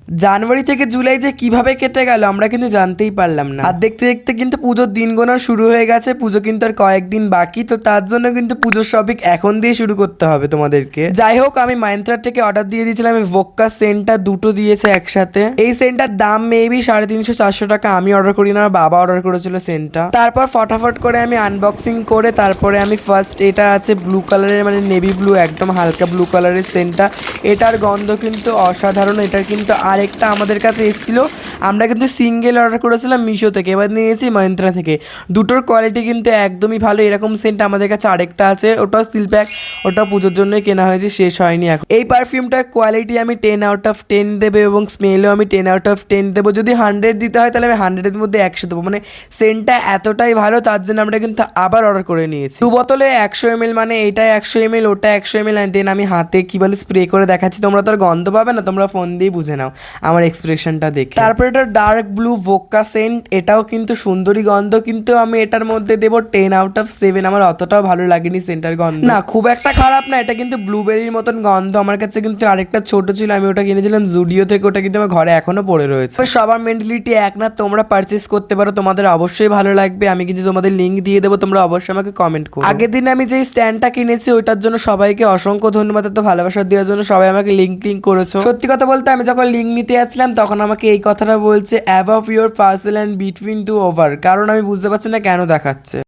জানুয়ারি থেকে জুলাই যে কিভাবে কেটে গেল আমরা কিন্তু জানতেই পারলাম না। আর দেখতে দেখতে কিন্তু পুজোর দিন গোনা শুরু হয়ে গেছে। পুজো কিন্তু আর কয়েকদিন বাকি, তো তার জন্য কিন্তু পুজোর শপিং এখন দিয়ে শুরু করতে হবে তোমাদেরকে। যাই হোক, আমি মাইন্ত্রা থেকে অর্ডার দিয়ে দিয়েছিলাম এই ভোক্কা সেন্টটা, দুটো দিয়েছে একসাথে। এই সেন্টটার দাম মেবি 350-400 টাকা। আমি অর্ডার করি না, আমার বাবা অর্ডার করেছিল সেন্টটা। তারপর ফটাফট করে আমি আনবক্সিং করে তারপরে আমি ফার্স্ট, এটা আছে ব্লু কালারের, মানে নেভি ব্লু, একদম হালকা ব্লু কালারের সেন্টটা। এটার গন্ধ কিন্তু অসাধারণ। এটার কিন্তু আরেকটা আমাদের কাছে এসেছিল, আমরা কিন্তু সিঙ্গেল অর্ডার করেছিলাম মিশো থেকে, এবার নিয়েছি মহিন্দ্রা থেকে। দুটোর কোয়ালিটি কিন্তু একদমই ভালো। এরকম সেন্ট আমাদের কাছে আরেকটা আছে, ওটাও স্টিল প্যাক, ওটা পুজোর জন্যই কেনা হয়েছে, শেষ হয়নি এখন। এই পারফিউমটার কোয়ালিটি আমি 10/10 দেবো এবং স্মেলও আমি 10/10 দেবো। যদি 100 দিতে হয় তাহলে আমি 100-এর মধ্যে 100 দেবো। মানে সেন্টটা এতটাই ভালো, তার জন্য আমরা কিন্তু আবার অর্ডার করে নিয়েছি। 2 বোতলে 100 ml, মানে এটা 100 ml, ওটা 100 ml। দেন আমি হাতে কি বলে স্প্রে করে দেখাচ্ছি, তোমরা তো আর গন্ধ পাবে না, তোমরা ফোন দিয়ে বুঝে নাও আমার এক্সপ্রেশনটা দেখে। তারপর এটা ডার্ক ব্লু ভোক্কা সেন্ট, এটাও কিন্তু সুন্দরী গন্ধ, কিন্তু আমি এটার মধ্যে দেবো 10/7। আমার অতটাও ভালো লাগেনি সেন্টার গন্ধ, না খুব একটা খারাপ না। এটা কিন্তু ব্লুবেরির মতন গন্ধ। আমার কাছে কিন্তু আরেকটা ছোট ছিল, আমি ওটা কিনেছিলাম জুডিও থেকে, ওটা কিন্তু আমার ঘরে এখনো পড়ে রয়েছে। সবার মেন্টালিটি এক না, তোমরা পারচেস করতে পারো, তোমাদের অবশ্যই ভালো লাগবে। আমি কিন্তু তোমাদের লিঙ্ক দিয়ে দেবো, তোমরা অবশ্যই আমাকে কমেন্ট করো। আগের দিন আমি যে স্ট্যান্ডটা কিনেছি ওইটার জন্য সবাইকে অসংখ্য ধন্যবাদ, তো ভালোবাসা দেওয়ার জন্য সবাই আমাকে লিঙ্ক করেছো। সত্যি কথা বলতে আমি যখন লিঙ্ক নিতে যাচ্ছিলাম তখন আমাকে এই কথাটা বলছে, above your parcel and between to over, কারণ আমি বুঝতে পারছি না কেন দেখাচ্ছে।